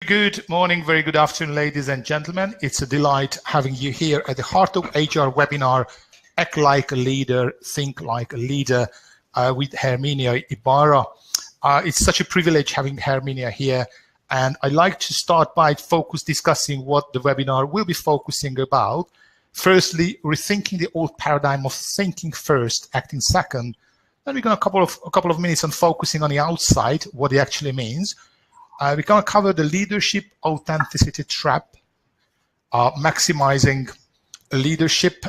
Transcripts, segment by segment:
Good morning, very good afternoon, ladies and gentlemen. It's a delight having you here at the Heart of HR webinar, Act Like a Leader, Think Like a Leader, with Herminia Ibarra. It's such a privilege having Herminia here, and I'd like to start by discussing what the webinar will be focusing about. Firstly, rethinking the old paradigm of thinking first, acting second. Then we're going to a couple of minutes on focusing on the outside, what it actually means. We're going to cover the leadership authenticity trap, maximizing leadership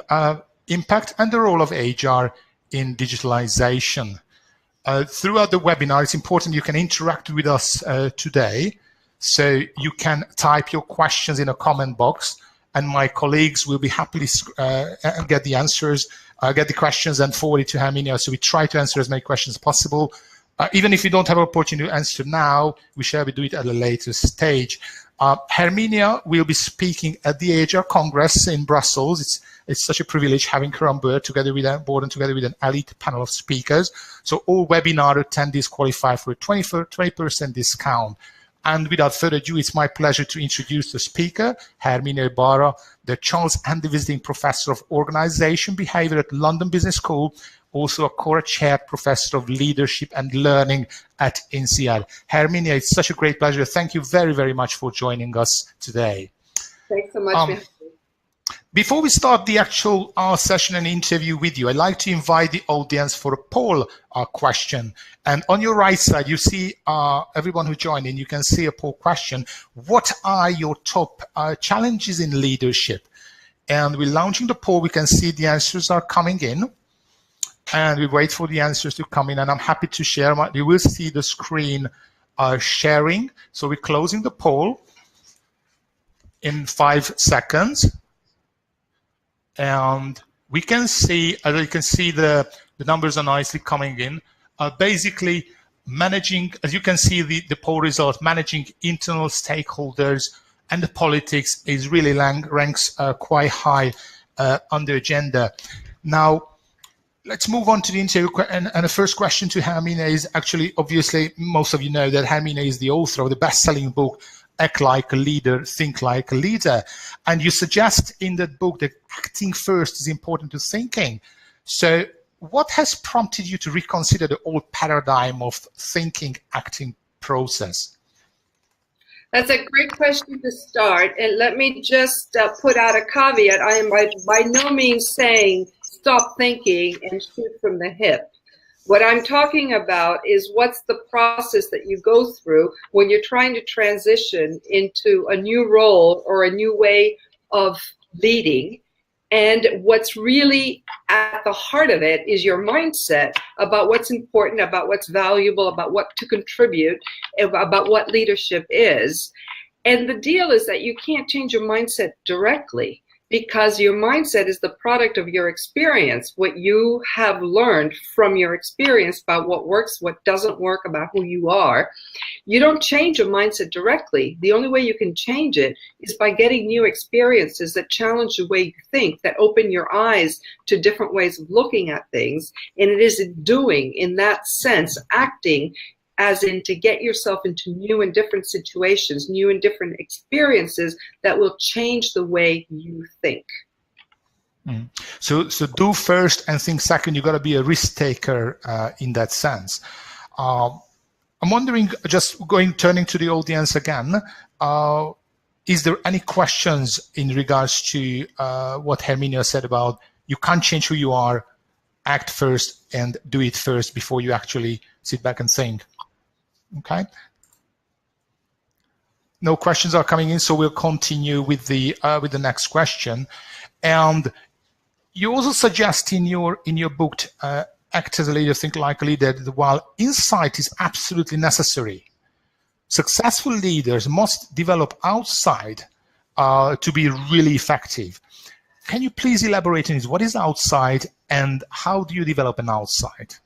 impact, and the role of HR in digitalization. Throughout the webinar, it's important you can interact with us today. So you can type your questions in a comment box, and my colleagues will be happily get the answers, get the questions and forward it to Herminia. So we try to answer as many questions as possible. Even if you don't have an opportunity to answer now, we shall do it at a later stage. Herminia will be speaking at the HR Congress in Brussels. It's such a privilege having her on board together with an elite panel of speakers. So all webinar attendees qualify for a 20% discount. And without further ado, it's my pleasure to introduce the speaker, Herminia Ibarra, the Charles Andy Visiting Professor of Organization Behavior at London Business School, also a co-chair professor of leadership and learning at INSEAD. Herminia, it's such a great pleasure. Thank you very, very much for joining us today. Thanks so much. Before we start the actual session and interview with you, I'd like to invite the audience for a poll question. And on your right side, you see everyone who joined in, you can see a poll question. What are your top challenges in leadership? And we're launching the poll. We can see the answers are coming in. And we wait for the answers to come in, and I'm happy to share. You will see the screen sharing. So we're closing the poll in 5 seconds. And we can see, as you can see, the numbers are nicely coming in. Basically, managing, as you can see, the poll result, managing internal stakeholders and the politics is really ranks quite high on the agenda. Now, let's move on to the interview, and the first question to Herminia is actually, obviously, most of you know that Herminia is the author of the best-selling book, Act Like a Leader, Think Like a Leader. And you suggest in that book that acting first is important to thinking. So what has prompted you to reconsider the old paradigm of thinking, acting process? That's a great question to start. And let me just put out a caveat. I am by no means saying stop thinking and shoot from the hip. What I'm talking about is what's the process that you go through when you're trying to transition into a new role or a new way of leading. And what's really at the heart of it is your mindset about what's important, about what's valuable, about what to contribute, about what leadership is. And the deal is that you can't change your mindset directly, because your mindset is the product of your experience, what you have learned from your experience about what works, what doesn't work, about who you are. You don't change your mindset directly. The only way you can change it is by getting new experiences that challenge the way you think, that open your eyes to different ways of looking at things. And it is doing, in that sense, acting, as in to get yourself into new and different situations, new and different experiences that will change the way you think. Mm. So do first and think second. You got to be a risk taker in that sense. I'm wondering, just turning to the audience again, is there any questions in regards to what Herminia said about you can't change who you are, act first and do it first before you actually sit back and think? Okay. No questions are coming in, so we'll continue with the next question. And you also suggest in your book, Act as a Leader, Think Like a Leader, that while insight is absolutely necessary, successful leaders must develop outside to be really effective. Can you please elaborate on this? What is outside, and how do you develop an outside?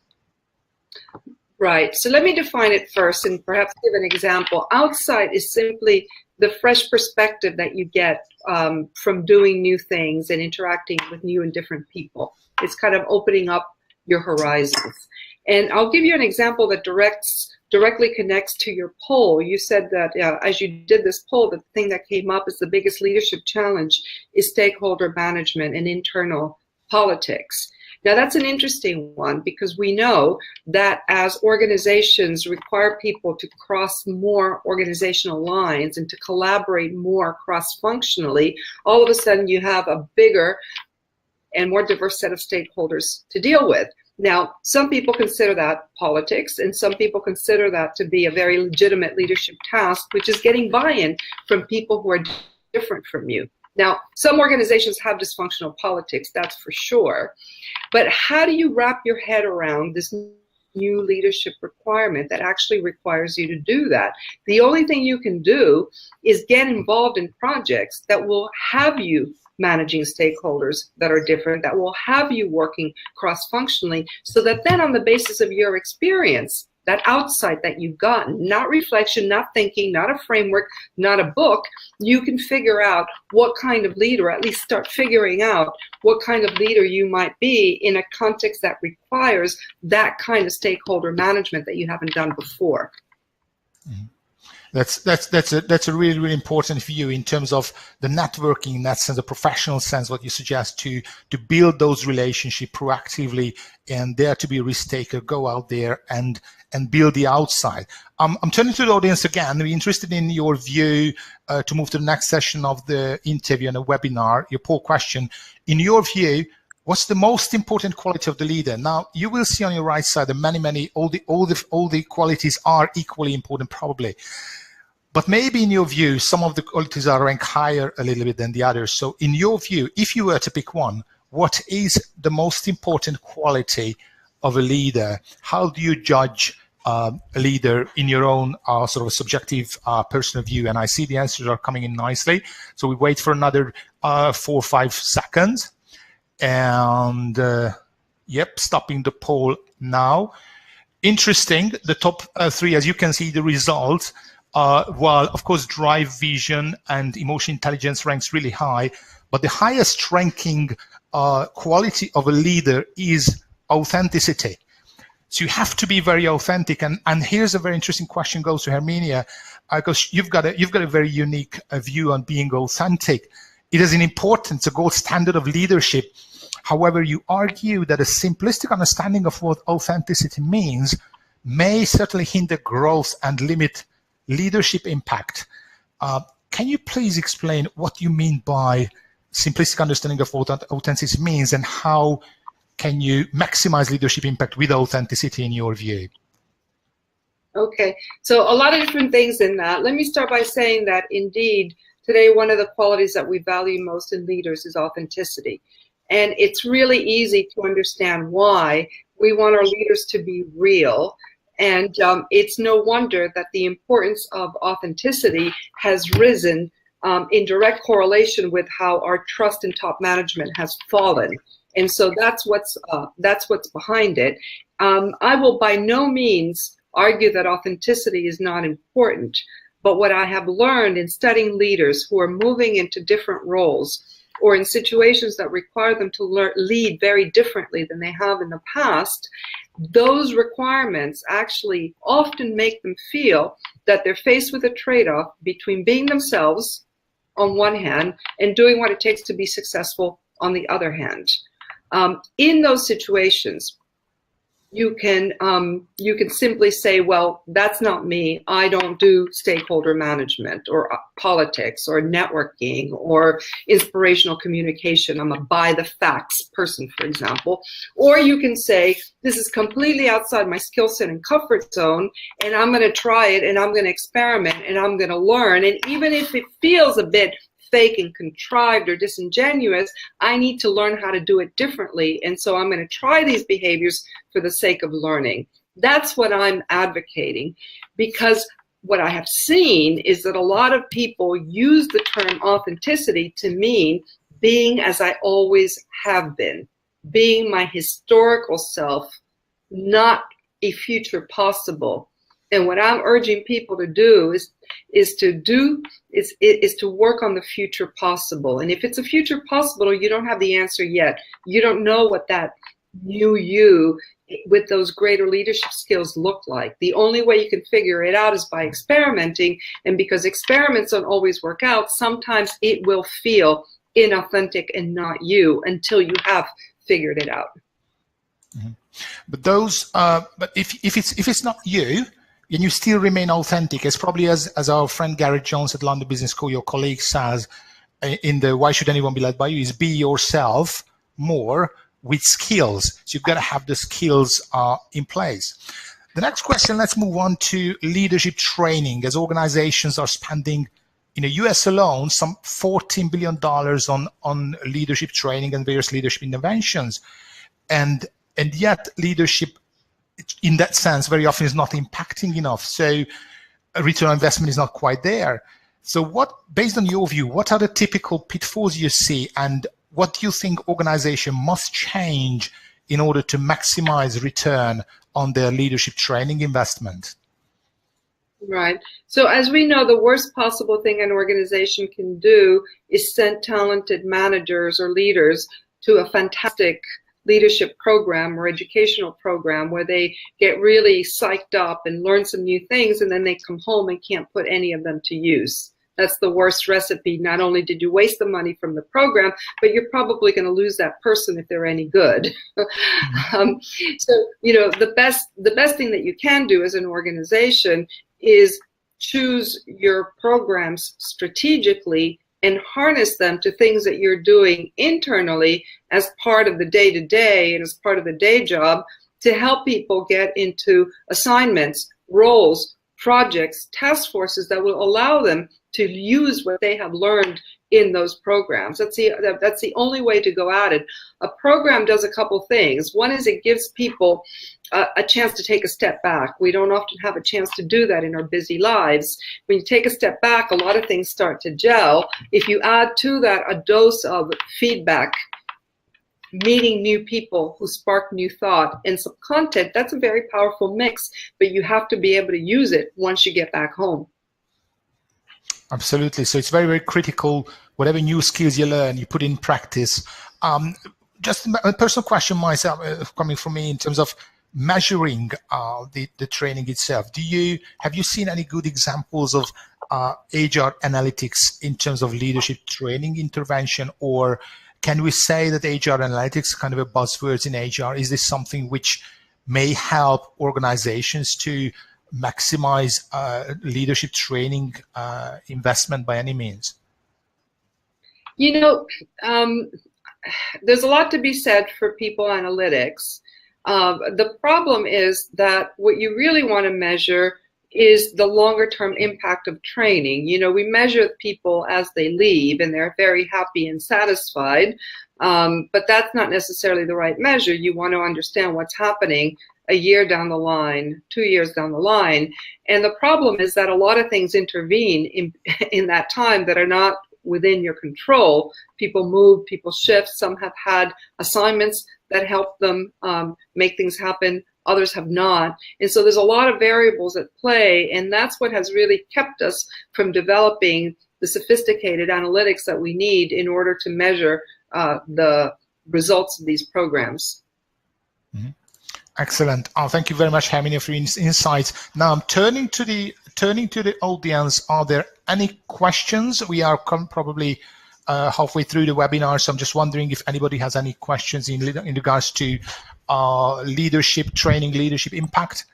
Right. So let me define it first and perhaps give an example. Outside is simply the fresh perspective that you get from doing new things and interacting with new and different people. It's kind of opening up your horizons. And I'll give you an example that directs directly connects to your poll. You said that as you did this poll, the thing that came up as the biggest leadership challenge is stakeholder management and internal politics. Now, that's an interesting one because we know that as organizations require people to cross more organizational lines and to collaborate more cross-functionally, all of a sudden you have a bigger and more diverse set of stakeholders to deal with. Now, some people consider that politics, and some people consider that to be a very legitimate leadership task, which is getting buy-in from people who are different from you. Now, some organizations have dysfunctional politics, that's for sure. But how do you wrap your head around this new leadership requirement that actually requires you to do that? The only thing you can do is get involved in projects that will have you managing stakeholders that are different, that will have you working cross-functionally, so that then on the basis of your experience, that outsight that you've gotten, not reflection, not thinking, not a framework, not a book, you can figure out what kind of leader, at least start figuring out what kind of leader you might be in a context that requires that kind of stakeholder management that you haven't done before. Mm-hmm. That's a really, really important view in terms of the networking, in that sense, the professional sense, what you suggest to build those relationships proactively and dare to be a risk taker, go out there and build the outside. I'm turning to the audience again. We're interested in your view to move to the next session of the interview and the webinar, your poll question. In your view, what's the most important quality of the leader? Now, you will see on your right side that all the qualities are equally important, probably. But maybe in your view, some of the qualities are ranked higher a little bit than the others. So in your view, if you were to pick one, what is the most important quality of a leader? How do you judge a leader in your own sort of subjective personal view? And I see the answers are coming in nicely. So we wait for another 4 or 5 seconds. And yep, stopping the poll now. Interesting, the top 3, as you can see, the results. While, of course, drive, vision, and emotional intelligence ranks really high, but the highest ranking quality of a leader is authenticity. So you have to be very authentic. And here's a very interesting question goes to Herminia, because you've got a very unique view on being authentic. It is an important, it's a gold standard of leadership. However, you argue that a simplistic understanding of what authenticity means may certainly hinder growth and limit leadership impact. Can you please explain what you mean by simplistic understanding of what authenticity means, and how can you maximize leadership impact with authenticity in your view? Okay, so a lot of different things in that. Let me start by saying that indeed, today one of the qualities that we value most in leaders is authenticity. And it's really easy to understand why we want our leaders to be real. And it's no wonder that the importance of authenticity has risen in direct correlation with how our trust in top management has fallen. And so that's what's behind it. I will by no means argue that authenticity is not important, but what I have learned in studying leaders who are moving into different roles or in situations that require them to lead very differently than they have in the past, those requirements actually often make them feel that they're faced with a trade-off between being themselves on one hand and doing what it takes to be successful on the other hand. In those situations, you can simply say, well, that's not me. I don't do stakeholder management or politics or networking or inspirational communication. I'm a by the facts person, for example. Or you can say, this is completely outside my skill set and comfort zone, and I'm going to try it, and I'm going to experiment, and I'm going to learn. And even if it feels a bit fake and contrived or disingenuous, I need to learn how to do it differently. And so I'm going to try these behaviors for the sake of learning. That's what I'm advocating, because what I have seen is that a lot of people use the term authenticity to mean being as I always have been, being my historical self, not a future possible. And what I'm urging people to do is to work on the future possible. And if it's a future possible, you don't have the answer yet. You don't know what that new you with those greater leadership skills look like. The only way you can figure it out is by experimenting, and because experiments don't always work out, sometimes it will feel inauthentic and not you until you have figured it out. Mm-hmm. But those, but if it's not you, and you still remain authentic, as probably as our friend Gareth Jones at London Business School, your colleague, says in the "Why Should Anyone Be Led by You?" is be yourself more with skills. So you've got to have the skills in place. The next question, let's move on to leadership training, as organizations are spending in the US alone some $14 billion on leadership training and various leadership interventions. And yet leadership in that sense very often is not impacting enough. So a return on investment is not quite there. So based on your view, what are the typical pitfalls you see, and what do you think organization must change in order to maximize return on their leadership training investment? Right. So as we know, the worst possible thing an organization can do is send talented managers or leaders to a fantastic leadership program or educational program where they get really psyched up and learn some new things, and then they come home and can't put any of them to use. That's the worst recipe. Not only did you waste the money from the program, but you're probably going to lose that person if they're any good. So, you know, the best thing that you can do as an organization is choose your programs strategically and harness them to things that you're doing internally as part of the day-to-day and as part of the day job to help people get into assignments, roles, projects, task forces that will allow them to use what they have learned in those programs. That's the only way to go at it. A program does a couple things. One is it gives people a chance to take a step back. We don't often have a chance to do that in our busy lives. When you take a step back, a lot of things start to gel. If you add to that a dose of feedback, meeting new people who spark new thought and some content, that's a very powerful mix, but you have to be able to use it once you get back home. Absolutely. So it's very, very critical. Whatever new skills you learn, you put in practice. Just a personal question myself, coming from me in terms of measuring the training itself. Have you seen any good examples of HR analytics in terms of leadership training intervention, or can we say that HR analytics kind of a buzzword in HR? Is this something which may help organizations to maximize leadership training investment by any means? You know, there's a lot to be said for people analytics. The problem is that what you really want to measure is the longer term impact of training. You know, we measure people as they leave and they're very happy and satisfied, but that's not necessarily the right measure. You want to understand what's happening a year down the line, 2 years down the line. And the problem is that a lot of things intervene in that time that are not within your control. People move, people shift. Some have had assignments that help them make things happen. Others have not. And so there's a lot of variables at play, and that's what has really kept us from developing the sophisticated analytics that we need in order to measure the results of these programs. Mm-hmm. Excellent. Thank you very much, Herminia, for your insights. Now I'm turning to the audience. Are there any questions? We are probably halfway through the webinar, so I'm just wondering if anybody has any questions in regards to leadership training, leadership impact,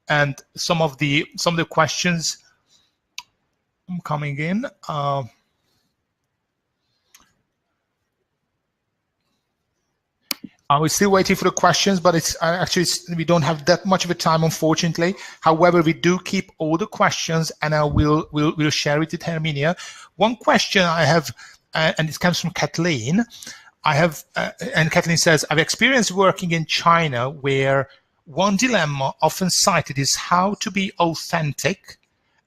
and some of the questions coming in. We're still waiting for the questions, but we don't have that much of a time, unfortunately. However, we do keep all the questions, and we'll share it with Herminia. One question I have, and it comes from Kathleen. And Kathleen says, I've experienced working in China where one dilemma often cited is how to be authentic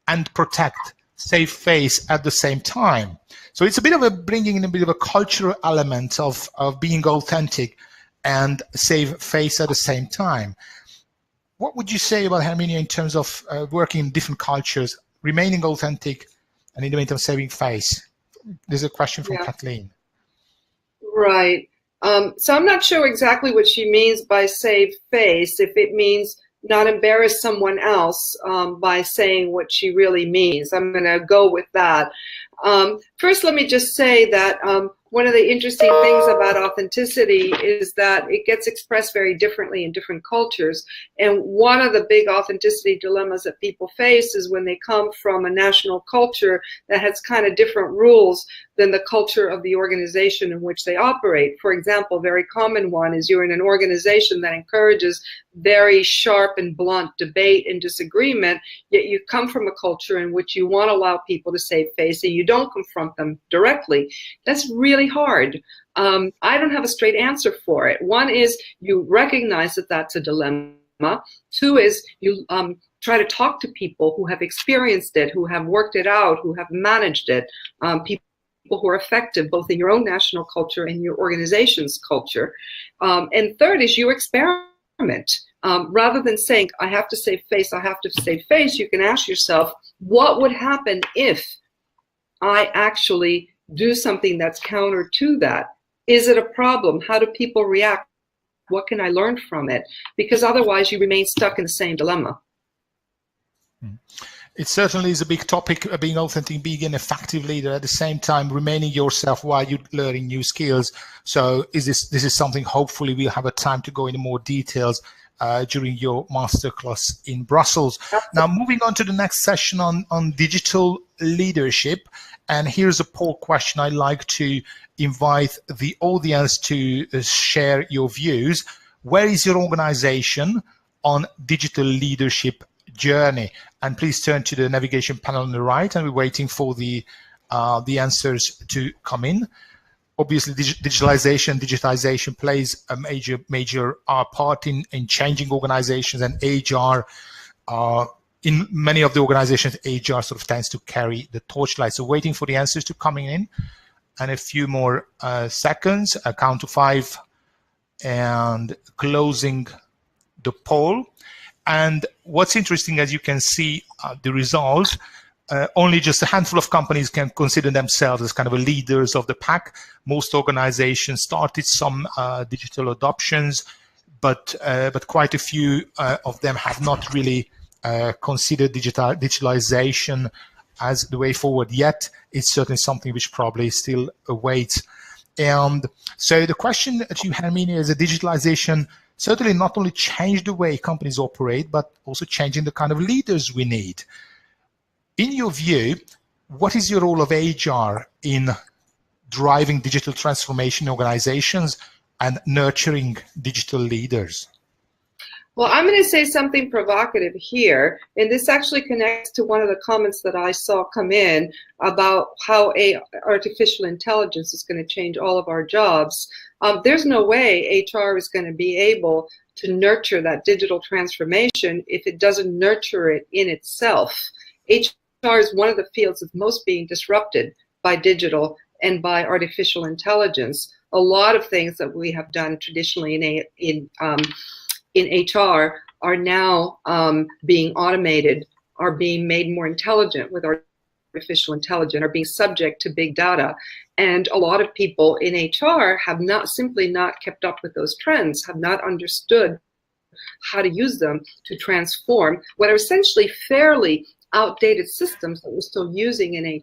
and protect save face at the same time. So it's a bit of bringing in a bit of a cultural element of being authentic and save face at the same time. What would you say about, Herminia, in terms of working in different cultures, remaining authentic, and in the meantime saving face? There's a question from Kathleen. Right. So I'm not sure exactly what she means by save face, if it means not embarrass someone else by saying what she really means. I'm going to go with that. First, let me just say that one of the interesting things about authenticity is that it gets expressed very differently in different cultures. And one of the big authenticity dilemmas that people face is when they come from a national culture that has kind of different rules than the culture of the organization in which they operate. For example, a very common one is you're in an organization that encourages very sharp and blunt debate and disagreement, yet you come from a culture in which you want to allow people to save face and you don't confront them directly. That's really hard. I don't have a straight answer for it. One is you recognize that that's a dilemma. Two is you try to talk to people who have experienced it, who have worked it out, who have managed it, people who are effective both in your own national culture and your organization's culture. And third is you experiment. Rather than saying, I have to save face, I have to save face, you can ask yourself, what would happen if I actually do something that's counter to that? Is it a problem? How do people react? What can I learn from it? Because otherwise you remain stuck in the same dilemma. It certainly is a big topic, being authentic, being an effective leader, at the same time remaining yourself while you're learning new skills. So this is something hopefully we'll have a time to go into more details during your masterclass in Brussels. Now, moving on to the next session on digital leadership. And here's a poll question. I'd like to invite the audience to share your views. Where is your organization on digital leadership journey? And please turn to the navigation panel on the right, and we're waiting for the answers to come in. Obviously, digitization plays a major part in changing organizations, and HR, in many of the organizations, HR sort of tends to carry the torchlight. So waiting for the answers to coming in, and a few more seconds, a count to 5, and closing the poll. And what's interesting, as you can see, the results, only just a handful of companies can consider themselves as kind of a leaders of the pack. Most organizations started some digital adoptions, but quite a few of them have not really considered digitalization as the way forward yet. It's certainly something which probably still awaits. And so the question to you, Herminia, is that digitalization certainly not only changed the way companies operate, but also changing the kind of leaders we need. In your view, what is your role of HR in driving digital transformation in organizations and nurturing digital leaders? Well, I'm going to say something provocative here, and this actually connects to one of the comments that I saw come in about how artificial intelligence is going to change all of our jobs. There's no way HR is going to be able to nurture that digital transformation if it doesn't nurture it in itself. HR is one of the fields that's most being disrupted by digital and by artificial intelligence. A lot of things that we have done traditionally in HR are now being automated, are being made more intelligent with artificial intelligence, are being subject to big data. And a lot of people in HR have simply not kept up with those trends, have not understood how to use them to transform what are essentially fairly outdated systems that we're still using in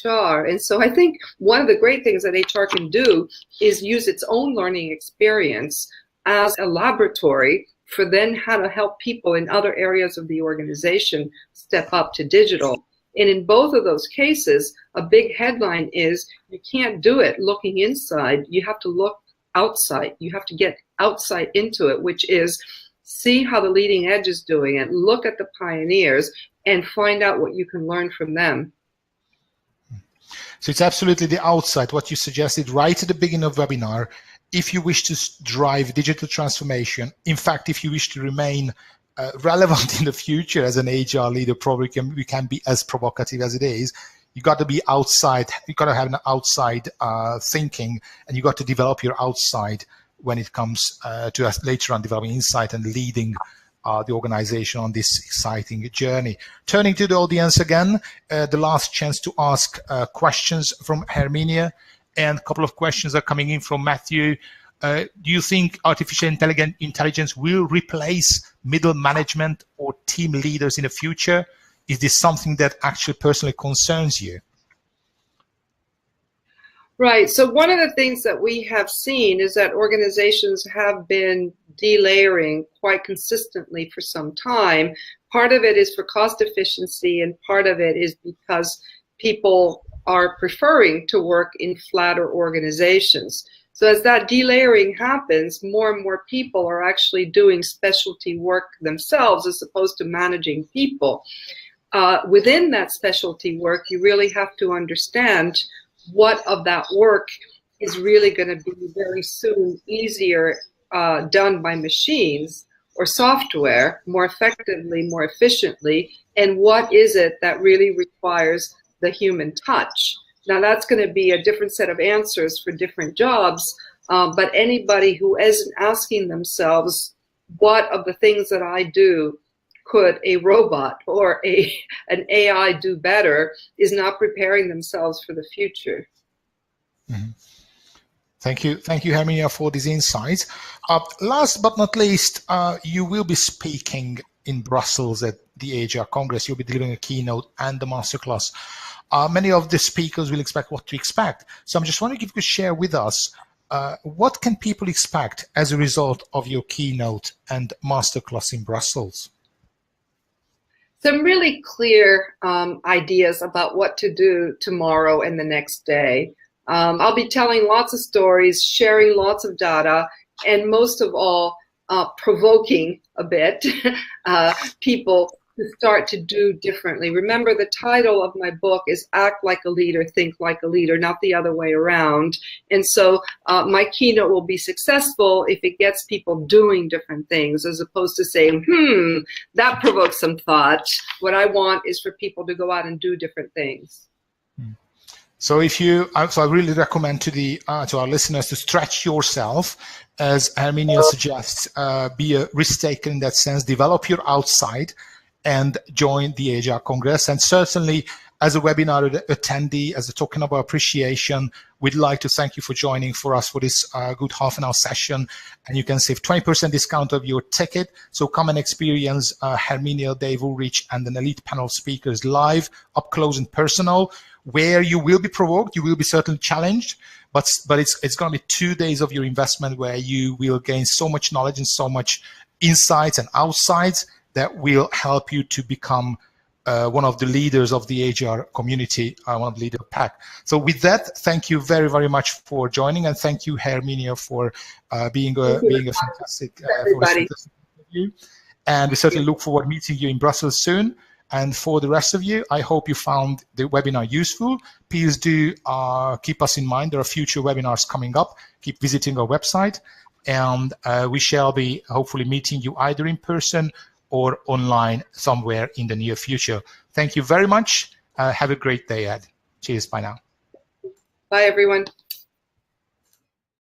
HR. And so I think one of the great things that HR can do is use its own learning experience as a laboratory for then how to help people in other areas of the organization step up to digital. And in both of those cases, a big headline is you can't do it looking inside. You have to look outside. You have to get outside into it, which is see how the leading edge is doing it, look at the pioneers, and find out what you can learn from them. So it's absolutely the outside, what you suggested right at the beginning of the webinar. If you wish to drive digital transformation, in fact, if you wish to remain relevant in the future as an HR leader, probably we can be as provocative as it is. You got to be outside. You got to have an outside thinking, and you got to develop your outside when it comes to us later on developing insight and leading the organization on this exciting journey. Turning to the audience again, the last chance to ask questions from Herminia, and a couple of questions are coming in from Matthew. Do you think artificial intelligence will replace middle management or team leaders in the future? Is this something that actually personally concerns you? Right. So one of the things that we have seen is that organizations have been delayering quite consistently for some time. Part of it is for cost efficiency, and part of it is because people are preferring to work in flatter organizations. So as that delayering happens, more and more people are actually doing specialty work themselves as opposed to managing people. Within that specialty work, you really have to understand what of that work is really going to be very soon easier done by machines or software more effectively, more efficiently, and what is it that really requires the human touch. Now that's going to be a different set of answers for different jobs, but anybody who isn't asking themselves, what of the things that I do could a robot or an AI do better, is not preparing themselves for the future. Mm-hmm. Thank you, Herminia, for these insights. Last but not least, you will be speaking in Brussels at the HR Congress. You'll be delivering a keynote and the masterclass. Many of the speakers will expect what to expect. So I'm just wondering if you could share with us what can people expect as a result of your keynote and masterclass in Brussels? Some really clear ideas about what to do tomorrow and the next day. I'll be telling lots of stories, sharing lots of data, and most of all, provoking a bit people to start to do differently. Remember, the title of my book is Act Like a Leader, Think Like a Leader, not the other way around. And so my keynote will be successful if it gets people doing different things, as opposed to saying, that provokes some thought. What I want is for people to go out and do different things. So I really recommend to our listeners to stretch yourself, as Herminia suggests, be a risk taker in that sense, develop your outside, and join the HR Congress. And certainly, as a webinar attendee, as a token of our appreciation, we'd like to thank you for joining for us for this good half an hour session. And you can save 20% discount of your ticket. So come and experience Herminia, Dave Ulrich, and an elite panel of speakers live, up close and personal, where you will be provoked, you will be certainly challenged, but it's going to be 2 days of your investment where you will gain so much knowledge and so much insights and outsides that will help you to become one of the leaders of the HR community, one of the leader pack. So with that, thank you very, very much for joining, and thank you, Herminia, for being a fantastic interview. And we certainly look forward to meeting you in Brussels soon. And for the rest of you, I hope you found the webinar useful. Please do keep us in mind. There are future webinars coming up. Keep visiting our website, and we shall be hopefully meeting you either in person or online somewhere in the near future. Thank you very much. Have a great day, Ed. Cheers. Bye now. Bye, everyone.